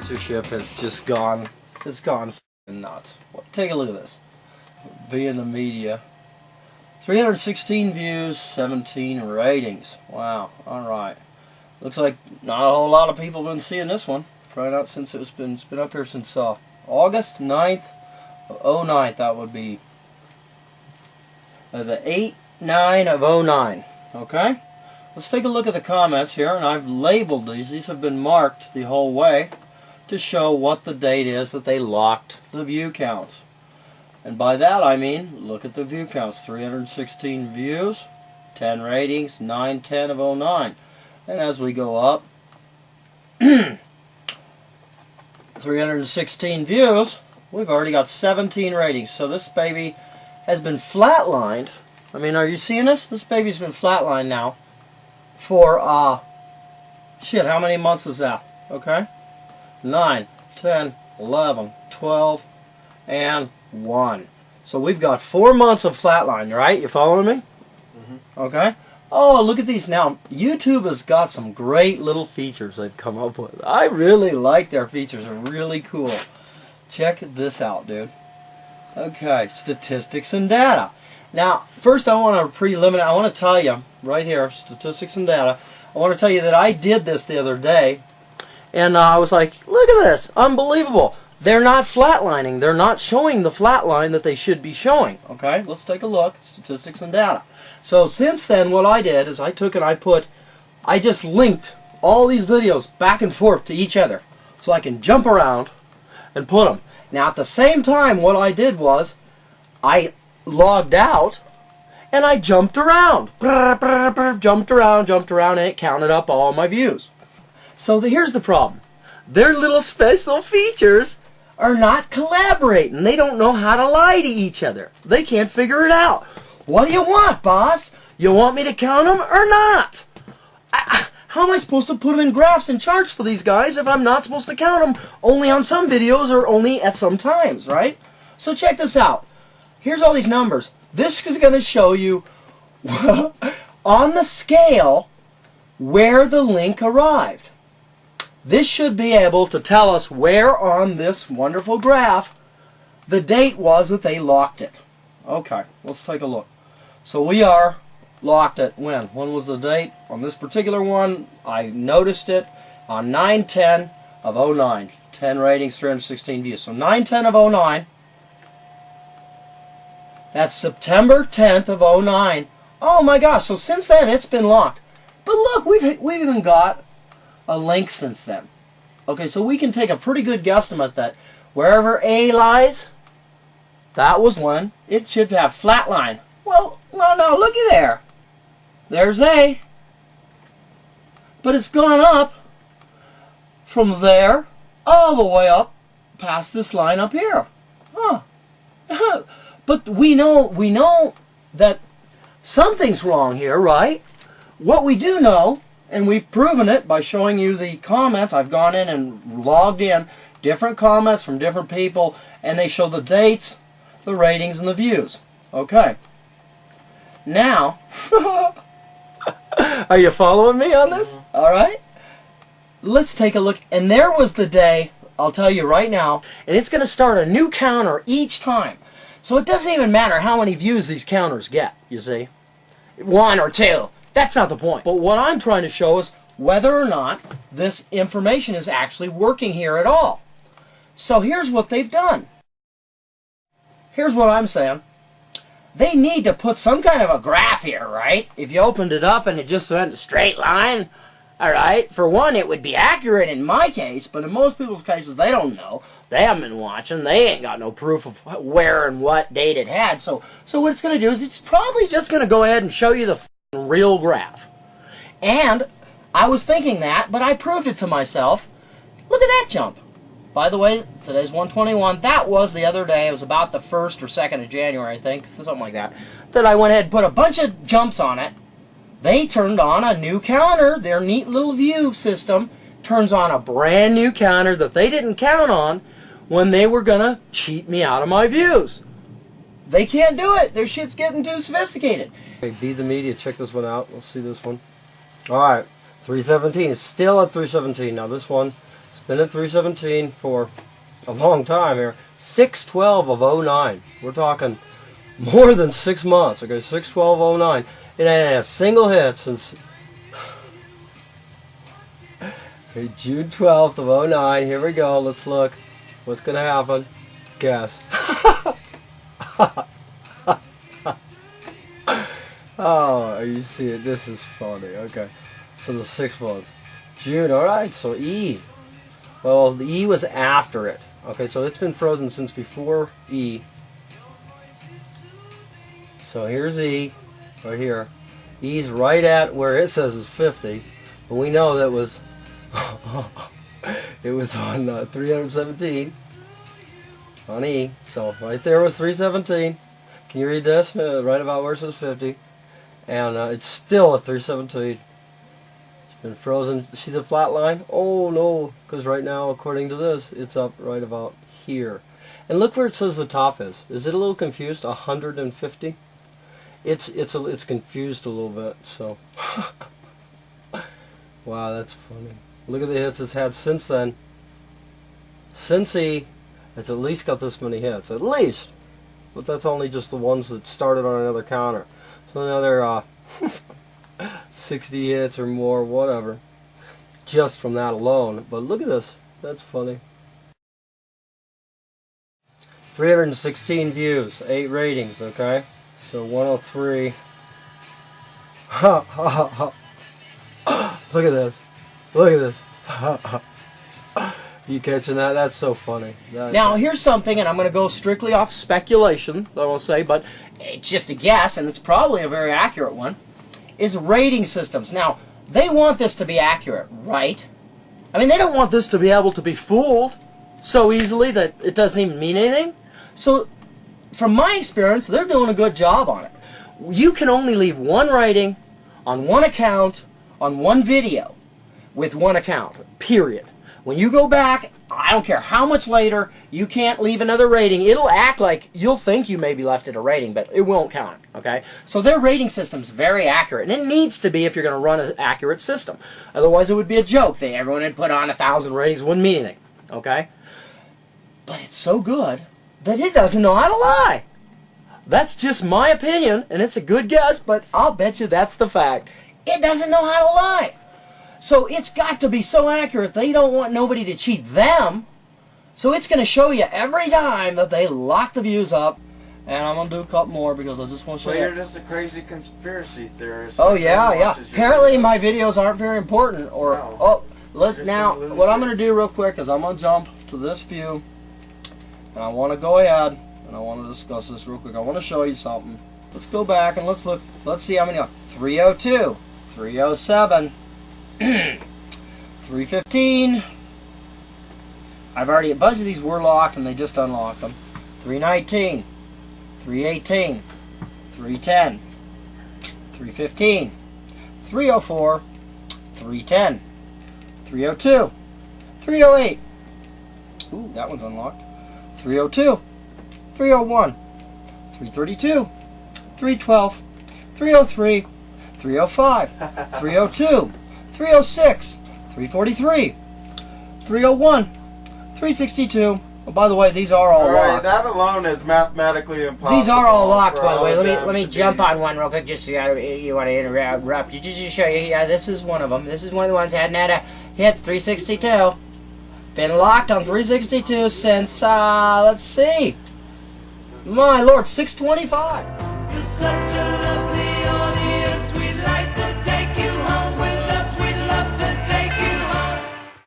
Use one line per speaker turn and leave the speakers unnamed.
censorship has just gone, it's gone f***ing nuts. Take a look at this. Be in the media. 316 views, 17 ratings. Wow, alright. Looks like not a whole lot of people have been seeing this one. Trying out since it's been up here since August 9th of 09. That would be the 8/9 of 09. Okay? Let's take a look at the comments here, and I've labeled these. These have been marked the whole way to show what the date is that they locked the view counts. And by that I mean, look at the view counts. 316 views, 10 ratings, 9/10 of 09. And as we go up, 316 views, we've already got 17 ratings. So this baby has been flatlined. I mean, are you seeing this? This baby's been flatlined now for, shit, how many months is that? Okay? 9, 10, 11, 12, and 1. So we've got 4 months of flatline, right? You following me? Mm-hmm. Okay? Oh, look at these now. YouTube has got some great little features they've come up with. I really like their features. They're really cool. Check this out, dude. Okay, statistics and data. Now, first I want to preliminary. I want to tell you, right here, statistics and data. I want to tell you that I did this the other day, and I was like, look at this. Unbelievable. They're not flatlining. They're not showing the flat line that they should be showing. Okay, let's take a look. Statistics and data. So since then, what I did is I took and I just linked all these videos back and forth to each other so I can jump around and put them. Now at the same time, what I did was I logged out and I jumped around. Jumped around, and it counted up all my views. So here's the problem. Their little special features are not collaborating. They don't know how to lie to each other. They can't figure it out. What do you want, boss? You want me to count them or not? How am I supposed to put them in graphs and charts for these guys if I'm not supposed to count them only on some videos or only at some times, right? So check this out. Here's all these numbers. This is going to show you on the scale where the link arrived. This should be able to tell us where on this wonderful graph the date was that they locked it. Okay, let's take a look. So we are locked at when? When was the date? On this particular one, I noticed it on 9/10 of 09. 10 ratings, 316 views. So 9/10 of 09. That's September 10th of 09. Oh my gosh, so since then it's been locked. But look, we've even got a link since then. Okay, so we can take a pretty good guesstimate that wherever A lies, that was when it should have flatline. Well, no, looky there. There's A. But it's gone up from there all the way up past this line up here. Huh. But we know that something's wrong here, right? What we do know, and we've proven it by showing you the comments. I've gone in and logged in different comments from different people, and they show the dates, the ratings, and the views. Okay. Now, are you following me on this? Mm-hmm. All right. Let's take a look. And there was the day, I'll tell you right now, and it's going to start a new counter each time. So it doesn't even matter how many views these counters get, you see. 1 or 2. That's not the point. But what I'm trying to show is whether or not this information is actually working here at all. So here's what they've done. Here's what I'm saying. They need to put some kind of a graph here, right? If you opened it up and it just went a straight line, all right, for one, it would be accurate in my case, but in most people's cases, they don't know. They haven't been watching. They ain't got no proof of where and what date it had. So what it's going to do is it's probably just going to go ahead and show you the real graph. And I was thinking that, but I proved it to myself. Look at that jump. By the way, today's 121. That was the other day. It was about the 1st or 2nd of January, I think, something like that. That I went ahead and put a bunch of jumps on it. They turned on a new counter. Their neat little view system turns on a brand new counter that they didn't count on when they were going to cheat me out of my views. They can't do it. Their shit's getting too sophisticated. Okay, Be the Media. Check this one out. Let's see this one. All right. 317 is still at 317. Now this one It's been at 317 for a long time here. 6/12 of 09. We're talking more than 6 months. Okay, 6/12/09. It ain't had a single hit since okay, June 12th of 09. Here we go. Let's look. What's gonna happen? Guess. Oh, you see it? This is funny. Okay, so the 6th month, June. All right, so E. Well, the E was after it. Okay, so it's been frozen since before E. So here's E, right here. E's right at where it says is 50, but we know that was it was on 317 on E. So right there was 317. Can you read this? Right about where it says 50. And it's still at 317. It's been frozen. See the flat line? Oh no, because right now, according to this, it's up right about here. And look where it says the top is. Is it a little confused? 150. It's confused a little bit. So, wow, that's funny. Look at the hits it's had since then. Since E, it's at least got this many hits, at least. But that's only just the ones that started on another counter. So another 60 hits or more, whatever, just from that alone. But look at this. That's funny. 316 views, 8 ratings, okay? So 103. Look at this. Look at this. You catching that? That's so funny. Now, here's something, and I'm going to go strictly off speculation, I will say, but it's just a guess, and it's probably a very accurate one, is rating systems. Now, they want this to be accurate, right? I mean, they don't want this to be able to be fooled so easily that it doesn't even mean anything. So, from my experience, they're doing a good job on it. You can only leave one rating on one account on one video with one account, period. When you go back, I don't care how much later, you can't leave another rating. It'll act like you'll think you maybe left it a rating, but it won't count, okay? So their rating system's very accurate, and it needs to be if you're going to run an accurate system. Otherwise, it would be a joke. Everyone would put on 1,000 ratings, wouldn't mean anything, okay? But it's so good that it doesn't know how to lie. That's just my opinion, and it's a good guess, but I'll bet you that's the fact. It doesn't know how to lie. So it's got to be so accurate, they don't want nobody to cheat them. So it's going to show you every time that they lock the views up. And I'm going to do a couple more because I just want to show you.
Well, you're just a crazy conspiracy theorist.
Oh, yeah, yeah. Apparently my videos aren't very important. Or no. Oh, let's now, what I'm going to do real quick is I'm going to jump to this view. And I want to go ahead and I want to discuss this real quick. I want to show you something. Let's go back and let's look. Let's see how many. 302, 307. 315. I've already, a bunch of these were locked and they just unlocked them. 319, 318, 310, 315, 304, 310, 302, 308. Ooh, that one's unlocked. 302, 301, 332, 312, 303, 305, 302. 306, 343, 301, 362. Oh, by the way, these are all locked.
That alone is mathematically impossible.
These are all locked, by the way. Let me jump on one real quick, just so you want to interrupt. Just to show you. Yeah, this is one of them. This is one of the ones that hadn't had a hit. 362. Been locked on 362 since let's see. My Lord, 625.